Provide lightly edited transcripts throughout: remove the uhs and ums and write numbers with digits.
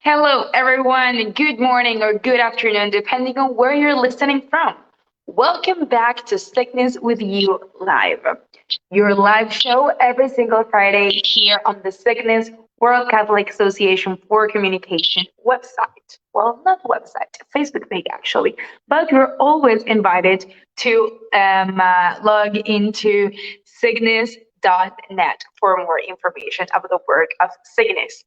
Hello, everyone. Good morning or good afternoon, depending on where you're listening from. Welcome back to Sickness with You Live, your live show every single Friday here on the Sickness World Catholic Association for Communication website. Well, not website, Facebook page actually, but you're always invited to log into Signis.net for more information about the work of Signis.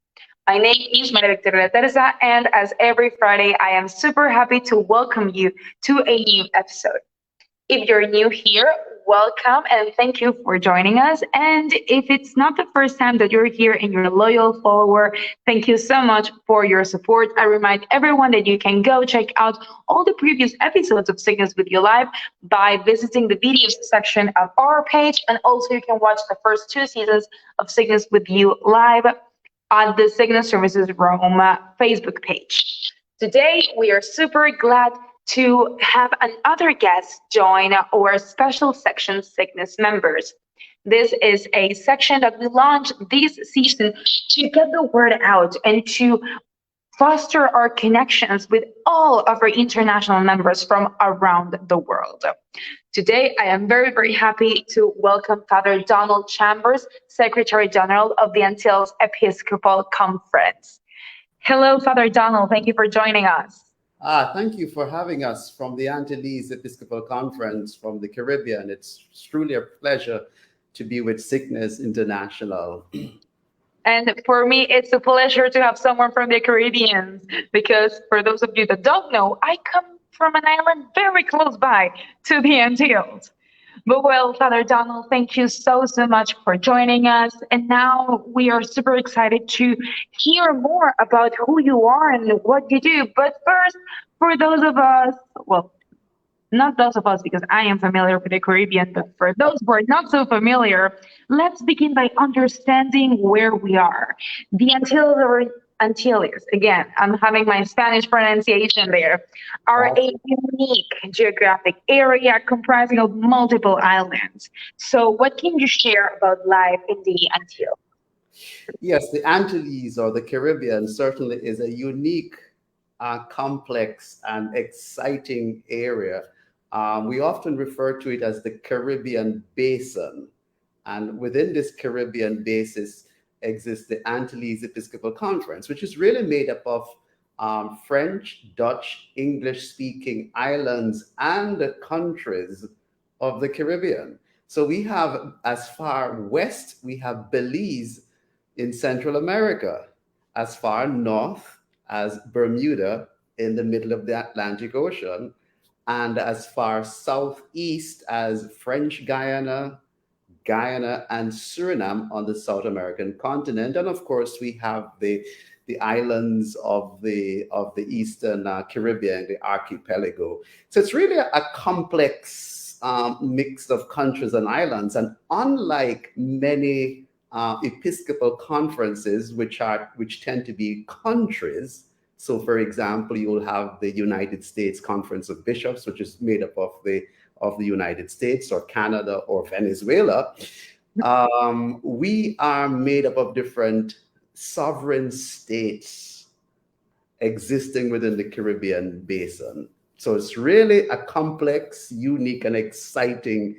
My name is Maria Victoria Teresa, and as every Friday, I am super happy to welcome you to a new episode. If you're new here, welcome and thank you for joining us. And if it's not the first time that you're here and you're a loyal follower, thank you so much for your support. I remind everyone that you can go check out all the previous episodes of Sickness with You Live by visiting the videos section of our page. And also, you can watch the first two seasons of Sickness with You Live on the Signis Services Rome Facebook page. Today, we are super glad to have another guest join our special section Sickness members. This is a section that we launched this season to get the word out and to foster our connections with all of our international members from around the world. Today, I am very, very happy to welcome Father Donald Chambers, Secretary General of the Antilles Episcopal Conference. Hello, Father Donald. Thank you for joining us. Thank you for having us from the Antilles Episcopal Conference from the Caribbean. It's truly a pleasure to be with Sickness International. And for me, it's a pleasure to have someone from the Caribbean because for those of you that don't know, I come from an island very close by to the Antilles. But well, Father Donald, thank you so much for joining us. And now we are super excited to hear more about who you are and what you do. But first, for those of us, well, not those of us because I am familiar with the Caribbean, but for those who are not so familiar, let's begin by understanding where we are. The Antilles are Antilles, again, I'm having my Spanish pronunciation there, are a unique geographic area comprising of multiple islands. So what can you share about life in the Antilles? Yes, the Antilles or the Caribbean certainly is a unique, complex, and exciting area. We often refer to it as the Caribbean Basin. And within this Caribbean basin exists the Antilles Episcopal Conference, which is really made up of French, Dutch, English-speaking islands and the countries of the Caribbean. So we have, as far west, we have Belize in Central America, as far north as Bermuda in the middle of the Atlantic Ocean, and as far southeast as French Guyana, and Suriname on the South American continent. And of course, we have the islands of the Eastern Caribbean, the archipelago. So it's really a complex mix of countries and islands. And unlike many Episcopal conferences, which tend to be countries, so, for example, you will have the United States Conference of Bishops, which is made up of the United States or Canada or Venezuela. We are made up of different sovereign states existing within the Caribbean basin. So it's really a complex, unique, and exciting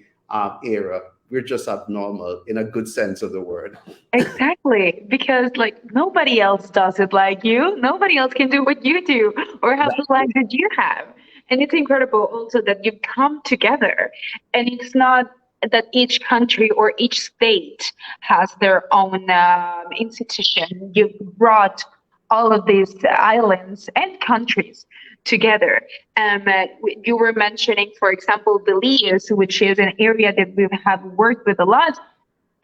area. We're just abnormal in a good sense of the word. Exactly, because like nobody else does it like you. Nobody else can do what you do or have the life that you have. And it's incredible also that you've come together. And it's not that each country or each state has their own institution. You've brought all of these islands and countries together. You were mentioning, for example, Belize, which is an area that we have worked with a lot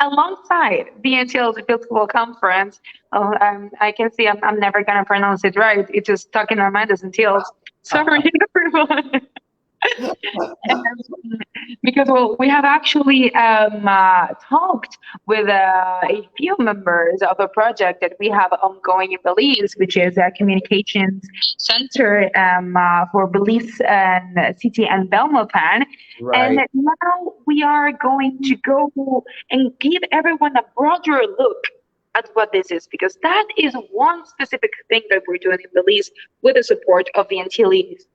alongside the Antilles Episcopal Conference. I can see I'm never going to pronounce it right. It's just stuck in my mind as Antilles. Sorry, everyone. Um, because well, we have actually talked with a few members of a project that we have ongoing in Belize, which is a communications center for Belize and City and Belmopan. Right. And now we are going to go and give everyone a broader look at what this is, because that is one specific thing that we're doing in Belize with the support of the Antilles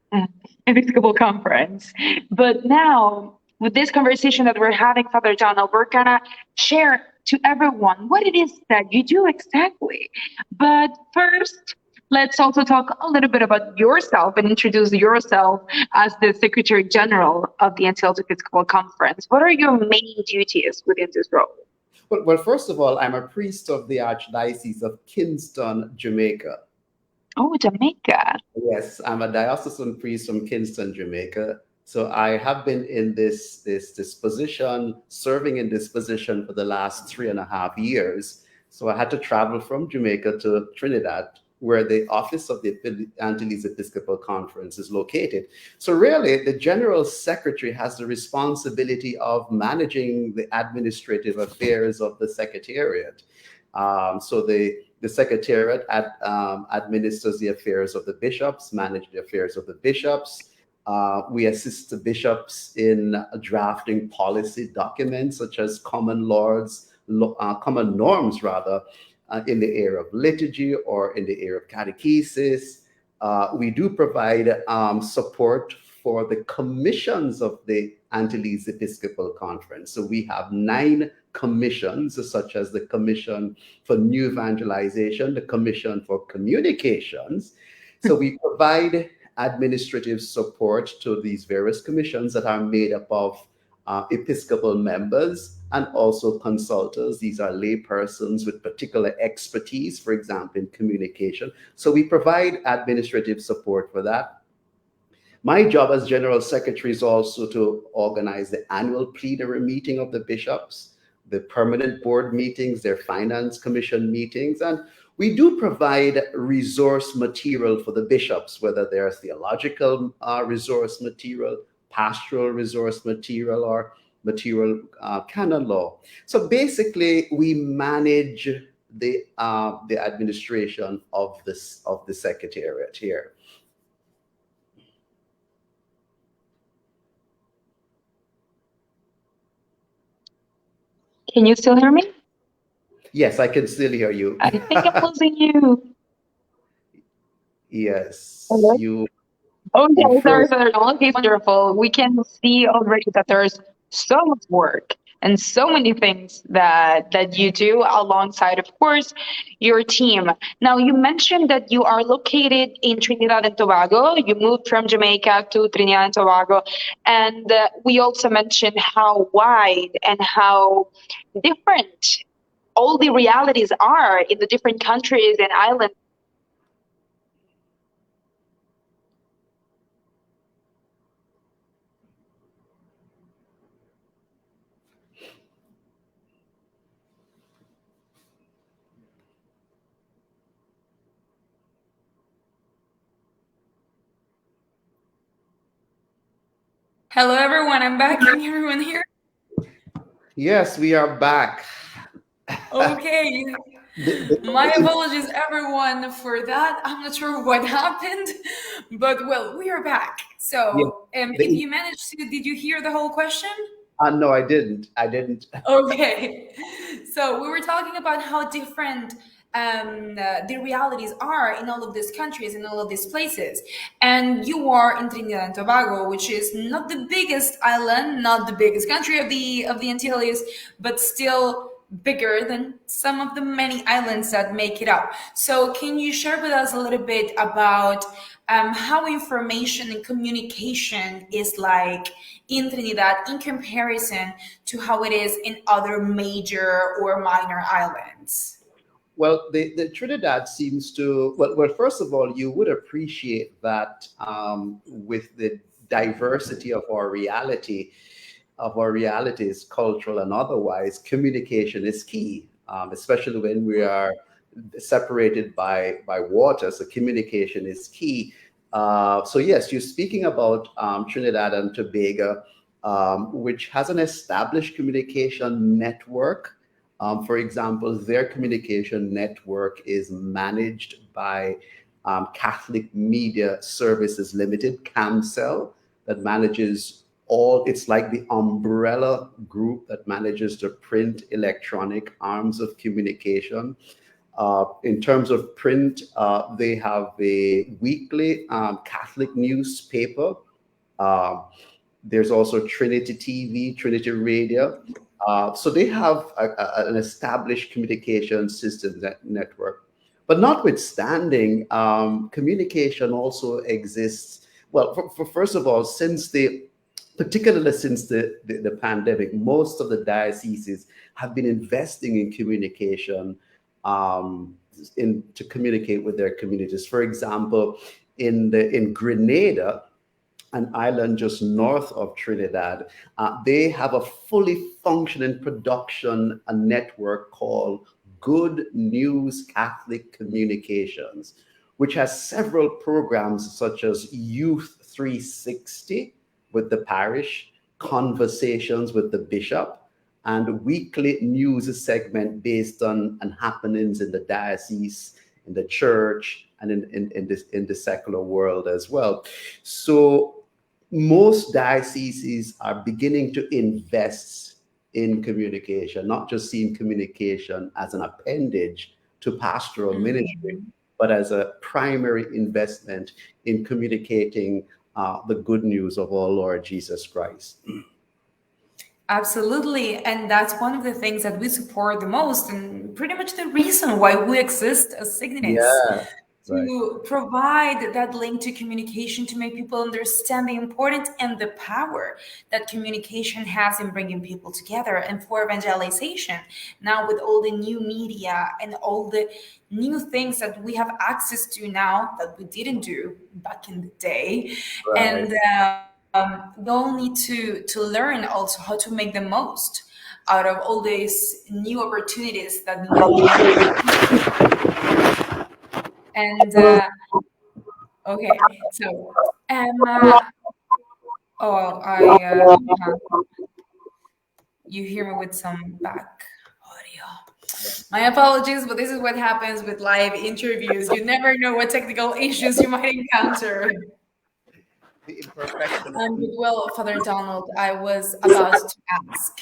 Episcopal Conference. But now, with this conversation that we're having, Father Donald, we're gonna share to everyone what it is that you do exactly. But first, let's also talk a little bit about yourself and introduce yourself as the Secretary General of the Antilles Episcopal Conference. What are your main duties within this role? Well, first of all, I'm a priest of the Archdiocese of Kingston, Jamaica. Oh, Jamaica. Yes, I'm a diocesan priest from Kingston, Jamaica. So I have been in this position, serving in this position for the last 3.5 years. So I had to travel from Jamaica to Trinidad, where the office of the Antilles Episcopal Conference is located. So really, the General Secretary has the responsibility of managing the administrative affairs of the Secretariat. So the Secretariat administers the affairs of the bishops, manage the affairs of the bishops. We assist the bishops in drafting policy documents such as common norms rather, in the area of liturgy or in the area of catechesis. We do provide support for the commissions of the Antilles Episcopal Conference. So we have 9 commissions, such as the Commission for New Evangelization, the Commission for Communications. So we provide administrative support to these various commissions that are made up of Episcopal members and also consultants. These are lay persons with particular expertise, for example, in communication. So we provide administrative support for that. My job as General Secretary is also to organize the annual plenary meeting of the bishops, the permanent board meetings, their finance commission meetings, and we do provide resource material for the bishops, whether they're theological resource material, pastoral resource material, or material canon law. So basically, we manage the administration of the Secretariat here. Can you still hear me? Yes, I can still hear you. I think I'm losing you. Yes, Hello? you. Oh, You yes, froze. okay, wonderful. We can see already that there's so much work and so many things that you do alongside, of course, your team. Now, you mentioned that you are located in Trinidad and Tobago. You moved from Jamaica to Trinidad and Tobago. And we also mentioned how wide and how different all the realities are in the different countries and islands. Hello, everyone. I'm back. Can everyone hear? Yes, we are back. Okay. My apologies, everyone, for that. I'm not sure what happened, but well, we are back. So, if you managed to, did you hear the whole question? No, I didn't. Okay. So we were talking about how different the realities are in all of these countries, in all of these places. And you are in Trinidad and Tobago, which is not the biggest island, not the biggest country of the Antilles, but still bigger than some of the many islands that make it up. So can you share with us a little bit about how information and communication is like in Trinidad in comparison to how it is in other major or minor islands? Well, the Trinidad seems to, well, first of all, you would appreciate that with the diversity of our realities, cultural and otherwise, communication is key, especially when we are separated by water. So communication is key. So yes, you're speaking about Trinidad and Tobago, which has an established communication network. For example, their communication network is managed by Catholic Media Services Limited, CAMCEL, that manages It's like the umbrella group that manages the print electronic arms of communication. In terms of print, they have a weekly Catholic newspaper. Uh, there's also Trinity TV, Trinity Radio. So they have an established communication system network. But notwithstanding, communication also exists. Well, first of all, particularly since the pandemic, most of the dioceses have been investing in communication, to communicate with their communities. For example, in Grenada, an island just north of Trinidad, they have a fully functioning production network called Good News Catholic Communications, which has several programs such as Youth 360 with the parish, conversations with the bishop, and weekly news segment based on happenings in the diocese, in the church, and in the secular world as well. So most dioceses are beginning to invest in communication, not just seeing communication as an appendage to pastoral ministry, Mhm. but as a primary investment in communicating the good news of our Lord Jesus Christ. Absolutely. And that's one of the things that we support the most, and pretty much the reason why we exist as Signis, Yeah, right. to provide that link to communication to make people understand the importance and the power that communication has in bringing people together and for evangelization. Now, with all the new media and all the new things that we have access to now that we didn't do back in the day, Right. and we all need to learn also how to make the most out of all these new opportunities that the new media. And okay, so oh, you hear me with some back audio. My apologies, but this is what happens with live interviews. You never know what technical issues you might encounter. The imperfection of Well, Father Donald, I was about to ask,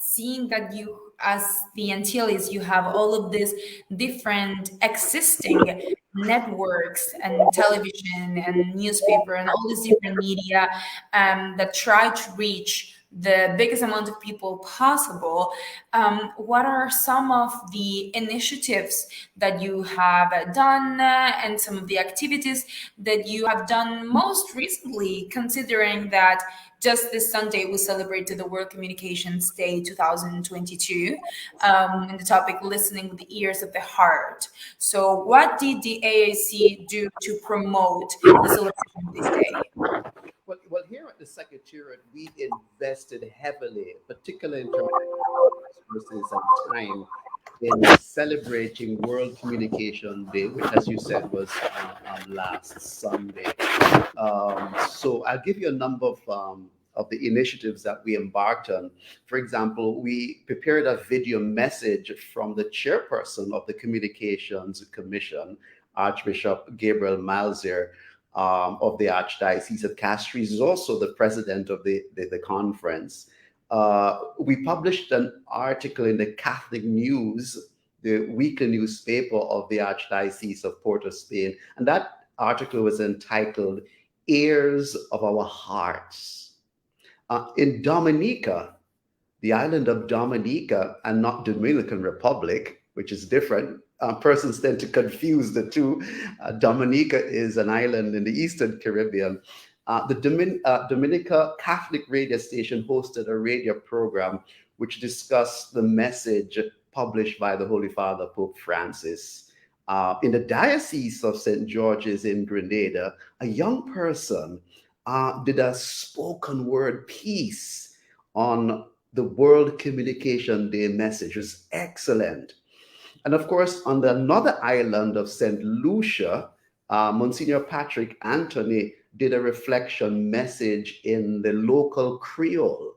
seeing that you, as the Antilles, you have all of these different existing networks and television and newspaper and all these different media that try to reach the biggest amount of people possible. What are some of the initiatives that you have done and some of the activities that you have done most recently, considering that just this Sunday we celebrated the World Communications Day 2022, and the topic listening with the ears of the heart. So, what did the AAC do to promote the celebration of this day? well, here at the Secretariat, we invested heavily, particularly in terms of resources and time, in celebrating World Communication Day, which, as you said, was last Sunday. So I'll give you a number of the initiatives that we embarked on. For example, we prepared a video message from the chairperson of the Communications Commission, Archbishop Gabriel Malzier, of the Archdiocese of Castries, is also the president of the conference. We published an article in the Catholic News, the weekly newspaper of the Archdiocese of Port of Spain, and that article was entitled Ears of Our Hearts. In Dominica, the island of Dominica, and not Dominican Republic, which is different. Persons tend to confuse the two. Dominica is an island in the Eastern Caribbean. The Dominica Catholic radio station hosted a radio program which discussed the message published by the Holy Father, Pope Francis. In the Diocese of St. George's in Grenada, a young person did a spoken word piece on the World Communication Day message. It was excellent. And of course, on another island of St. Lucia, Monsignor Patrick Anthony did a reflection message in the local Creole.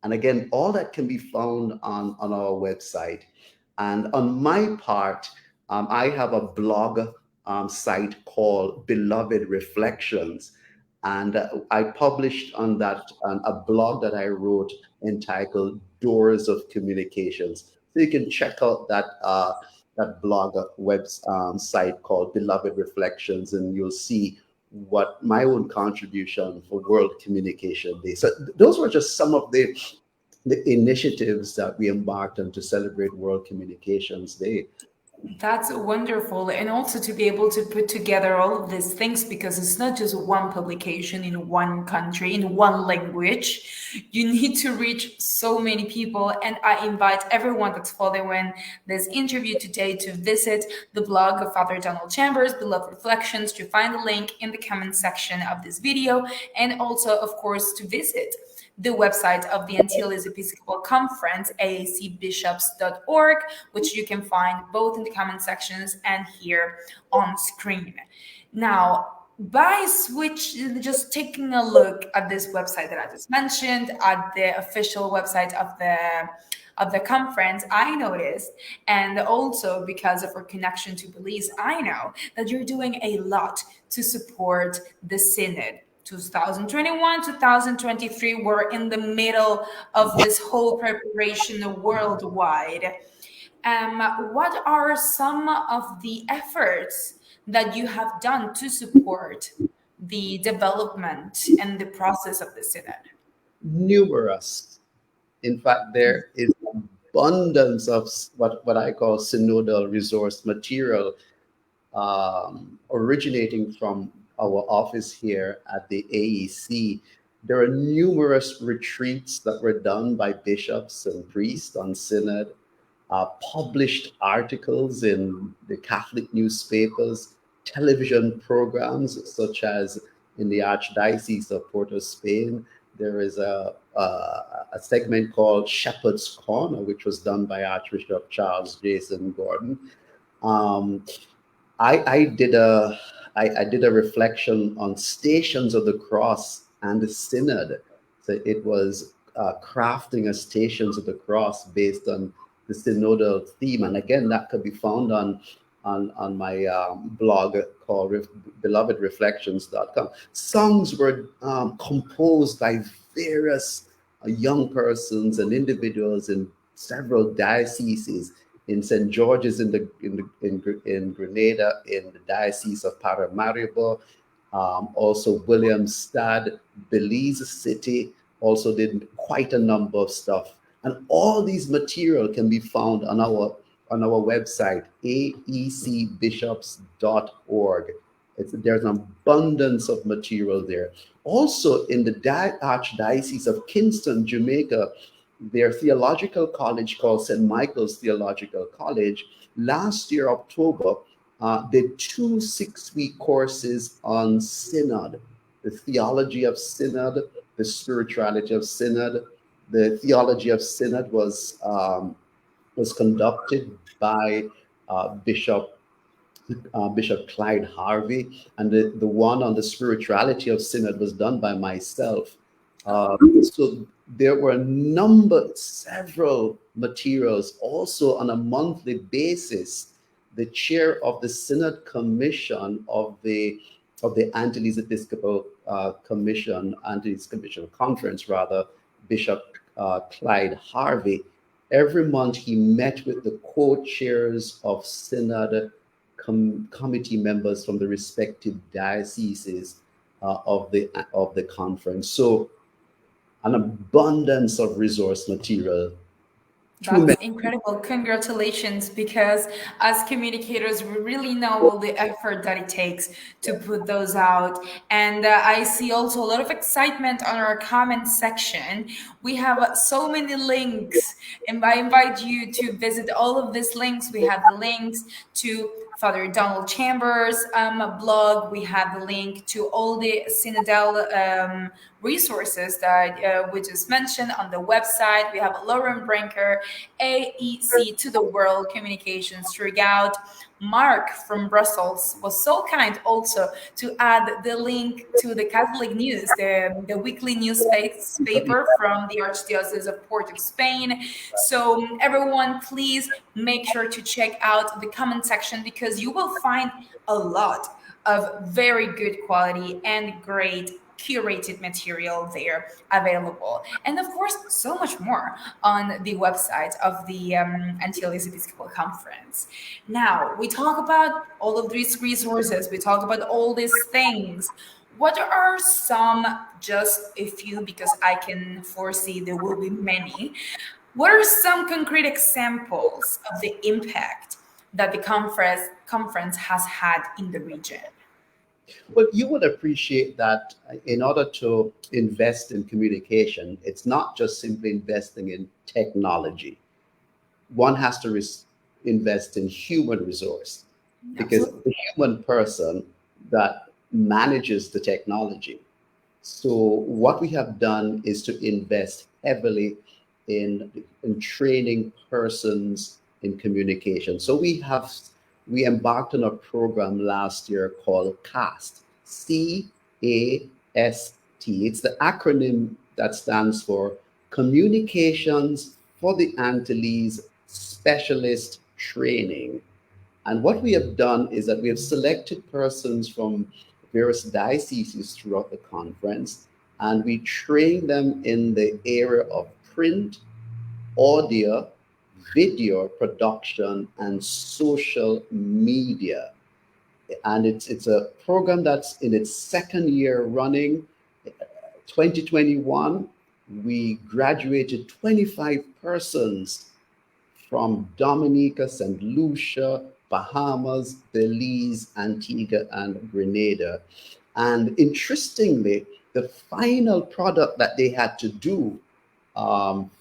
And again, all that can be found on our website. And on my part, I have a blog site called Beloved Reflections. And I published on that a blog that I wrote entitled "Doors of Communications." So you can check out that blog site called Beloved Reflections, and you'll see what my own contribution for World Communication Day. So those were just some of the initiatives that we embarked on to celebrate World Communications Day. That's wonderful. And also to be able to put together all of these things, because it's not just one publication in one country, in one language. You need to reach so many people. And I invite everyone that's following this interview today to visit the blog of Father Donald Chambers, Beloved Reflections, to find the link in the comment section of this video. And also, of course, to visit the website of the Antilles Episcopal Conference, aacbishops.org, which you can find both in the comment sections and here on screen. Now, by just taking a look at this website that I just mentioned, at the official website of the conference, I noticed, and also because of our connection to Belize, I know that you're doing a lot to support the Synod. 2021, 2023, we're in the middle of this whole preparation worldwide. What are some of the efforts that you have done to support the development and the process of the Synod? Numerous. In fact, there is abundance of what I call synodal resource material originating from our office here at the AEC. There are numerous retreats that were done by bishops and priests on synod, published articles in the Catholic newspapers, television programs such as in the Archdiocese of Port of Spain. There is a segment called Shepherd's Corner, which was done by Archbishop Charles Jason Gordon. I did a reflection on Stations of the Cross and the Synod. So it was crafting a Stations of the Cross based on the synodal theme, and again, that could be found on my blog called belovedreflections.com. Songs were composed by various young persons and individuals in several dioceses. In St. George's in Grenada, in the Diocese of Paramaribo, also Williamstad, Belize City also did quite a number of stuff. And all these material can be found on our website, aecbishops.org. There's an abundance of material there. Also in the Archdiocese of Kingston, Jamaica, their theological college called St. Michael's Theological College, last year, October, did 2 6-week courses on Synod, the theology of Synod, the spirituality of Synod. The theology of Synod was conducted by Bishop Clyde Harvey, and the one on the spirituality of Synod was done by myself. So there were several materials. Also on a monthly basis, the chair of the Synod Commission of the Antilles Episcopal Antilles Commission Conference, rather, Bishop Clyde Harvey, every month he met with the co-chairs of Synod committee members from the respective dioceses of the conference. So an abundance of resource material. That's incredible. Congratulations, because as communicators, we really know all the effort that it takes to put those out. And I see also a lot of excitement on our comment section. We have so many links, and I invite you to visit all of these links. We have the links to Father Donald Chambers' blog. We have the link to all the synodal resources that we just mentioned on the website. We have Lauren Brinker, AEC to the World Communications throughout. Mark from Brussels was so kind also to add the link to the Catholic News, the weekly newspaper from the Archdiocese of Port of Spain. So everyone, please make sure to check out the comment section, because you will find a lot of very good quality and great curated material there available. And of course, so much more on the website of the Antilles Episcopal Conference. Now, we talk about all of these resources, we talk about all these things. What are some, just a few, because I can foresee there will be many. What are some concrete examples of the impact that the conference has had in the region? Well, you would appreciate that in order to invest in communication, it's not just simply investing in technology. One has to invest in human resource, because Absolutely. the human person that manages the technology. So what we have done is to invest heavily in training persons in communication. So we embarked on a program last year called CAST, CAST. It's the acronym that stands for Communications for the Antilles Specialist Training. And what we have done is that we have selected persons from various dioceses throughout the conference, and we train them in the area of print, audio, video production, and social media. And it's a program that's in its second year running. 2021, we graduated 25 persons from Dominica, St. Lucia, Bahamas, Belize, Antigua, and Grenada. And interestingly, the final product that they had to do um,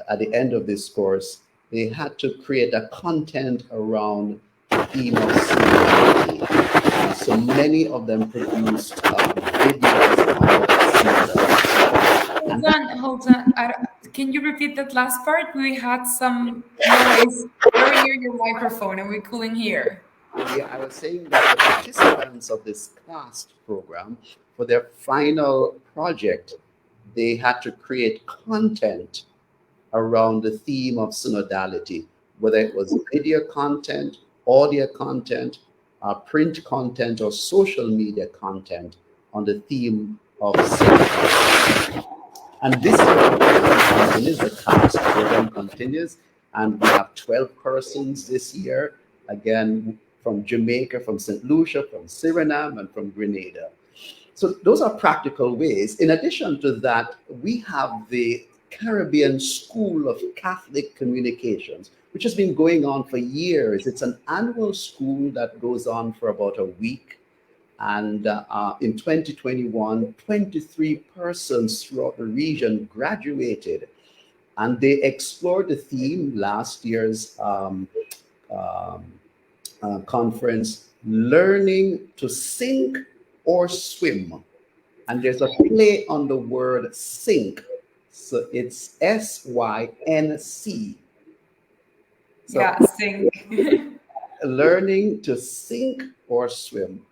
at the end of this course, they had to create a content around the theme of similarity. So many of them produced videos on similarity. Hold And that, on, hold on. Can you repeat that last part? We had some noise very near your microphone and we couldn't hear. yeah, I was saying that the participants of this CAST program, for their final project, they had to create content around the theme of synodality, whether it was video content, audio content, print content, or social media content on the theme of synodality. And this program continues, the CAPS program continues, and we have 12 persons this year, again, from Jamaica, from St. Lucia, from Suriname, and from Grenada. So those are practical ways. In addition to that, we have the Caribbean School of Catholic Communications, which has been going on for years. It's an annual school that goes on for about a week. And in 2021, 23 persons throughout the region graduated. And they explored the theme last year's um, conference, Learning to Sink or Swim. And there's a play on the word sink. So it's SYNC. So Yeah, sing. learning to sink or swim.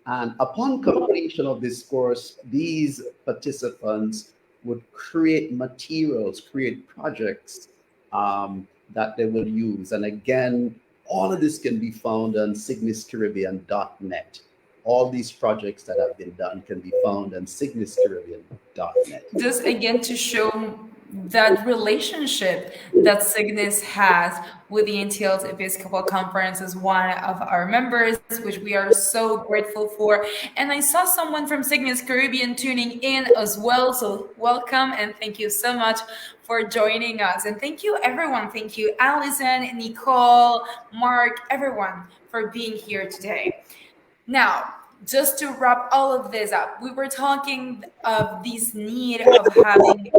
And upon completion of this course, these participants would create materials, create projects that they will use. And again, all of this can be found on signiscaribbean.net. All these projects that have been done can be found on signiscaribbean.net. Just again to show that relationship that Signis has with the Antilles Episcopal Conference as one of our members, which we are so grateful for. And I saw someone from Signis Caribbean tuning in as well. So welcome and thank you so much for joining us. And thank you, everyone. Thank you, Allison, Nicole, Mark, everyone for being here today. Now, just to wrap all of this up, we were talking of this need of having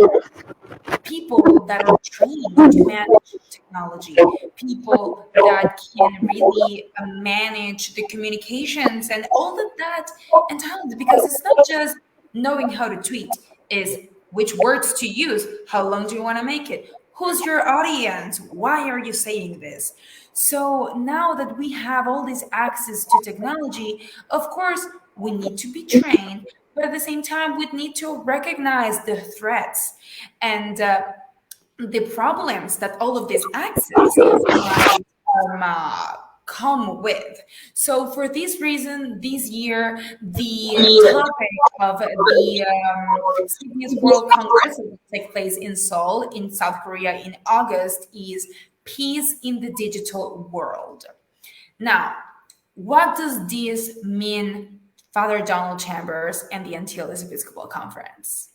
people that are trained to manage technology, people that can really manage the communications and all of that and talent, because it's not just knowing how to tweet, is which words to use, how long do you want to make it, who's your audience, why are you saying this. So now that we have all this access to technology, of course we need to be trained, but at the same time we need to recognize the threats and the problems that all of this access might come with. So for this reason, this year, the topic of the Signis World Congress that will take place in Seoul, in South Korea, in August is Peace in the Digital World. Now, what does this mean, Father Donald Chambers and the Antilles Episcopal Conference?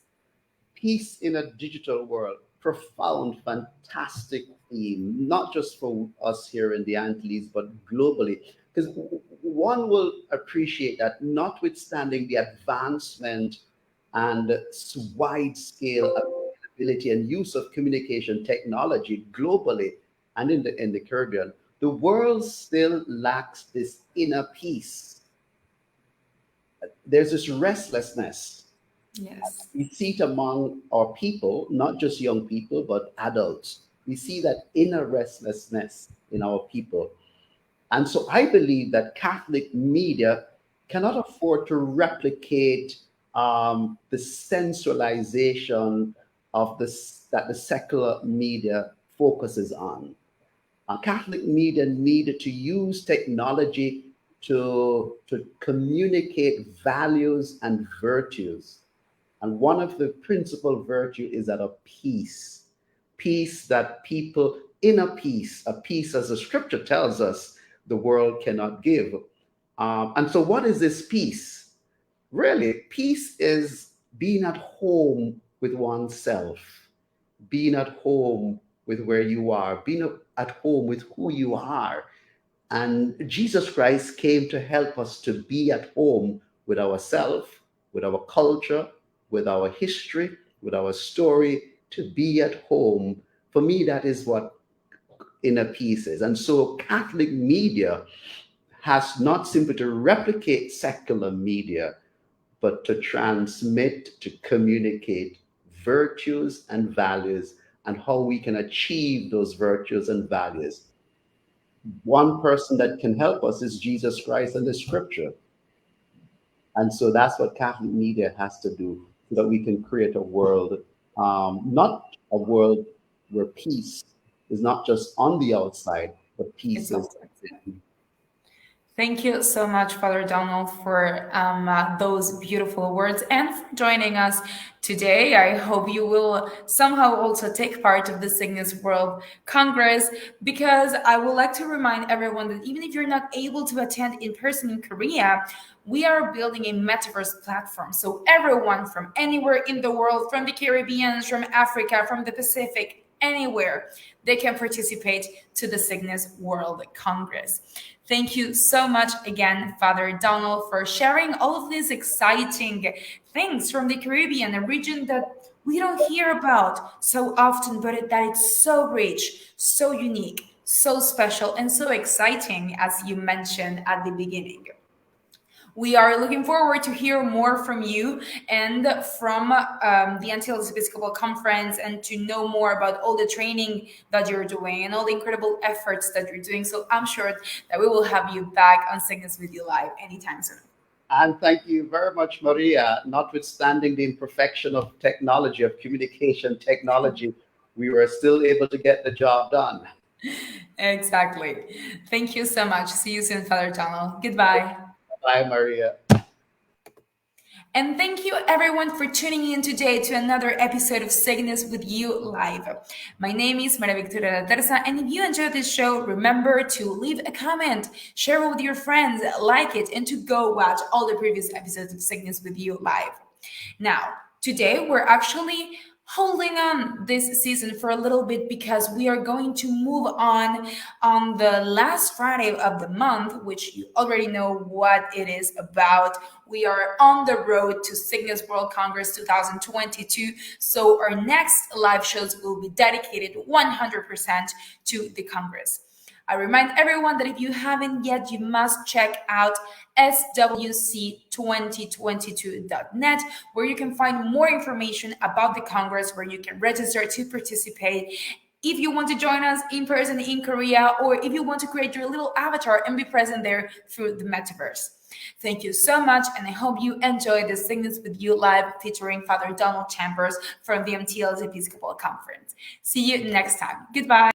Peace in a digital world. Profound, fantastic theme, not just for us here in the Antilles, but globally. Because one will appreciate that, notwithstanding the advancement and wide scale availability and use of communication technology globally and in the Caribbean, the world still lacks this inner peace. There's this restlessness. Yes. We see it among our people, not just young people, but adults. We see that inner restlessness in our people. And so I believe that Catholic media cannot afford to replicate the sensualization of this that the secular media focuses on. Catholic media needed to use technology to communicate values and virtues. And one of the principal virtue is that of peace. Peace that people, inner peace, a peace as the scripture tells us the world cannot give. And so what is this peace? Really, peace is being at home with oneself, being at home with where you are, being at home with who you are. And Jesus Christ came to help us to be at home with ourselves, with our culture, with our history, with our story, to be at home. For me, that is what inner peace is. And so Catholic media has not simply to replicate secular media, but to transmit, to communicate virtues and values and how we can achieve those virtues and values. One person that can help us is Jesus Christ and the scripture. And so that's what Catholic media has to do, so that we can create a world, not a world where peace is not just on the outside, but peace It's is. also Thank you so much, Father Donald, for those beautiful words and for joining us today. I hope you will somehow also take part of the Signis World Congress, because I would like to remind everyone that even if you're not able to attend in person in Korea, we are building a metaverse platform. So everyone from anywhere in the world, from the Caribbean, from Africa, from the Pacific, anywhere, they can participate to the Signis World Congress. Thank you so much again, Father Donald, for sharing all of these exciting things from the Caribbean, a region that we don't hear about so often, but that it's so rich, so unique, so special, and so exciting, as you mentioned at the beginning. We are looking forward to hear more from you and from the Antilles Episcopal Conference, and to know more about all the training that you're doing and all the incredible efforts that you're doing. So I'm sure that we will have you back on Signis with you live anytime soon. And thank you very much, Maria. Notwithstanding the imperfection of technology, of communication technology, we were still able to get the job done. Exactly. Thank you so much. See you soon, Father Donald. Goodbye. Bye, Maria. And thank you everyone for tuning in today to another episode of Signis with You Live. My name is Maria Victoria Terza, and if you enjoyed this show, remember to leave a comment, share it with your friends, like it, and to go watch all the previous episodes of Signis with You Live. Now, today we're actually holding on this season for a little bit, because we are going to move on the last Friday of the month, which you already know what it is about. We are on the road to Signis World Congress 2022. So our next live shows will be dedicated 100% to the Congress. I remind everyone that if you haven't yet, you must check out swc2022.net, where you can find more information about the Congress, where you can register to participate. If you want to join us in person in Korea, or if you want to create your little avatar and be present there through the metaverse. Thank you so much, and I hope you enjoy the Signis with You Live featuring Father Donald Chambers from the Antilles Episcopal Conference. See you next time. Goodbye.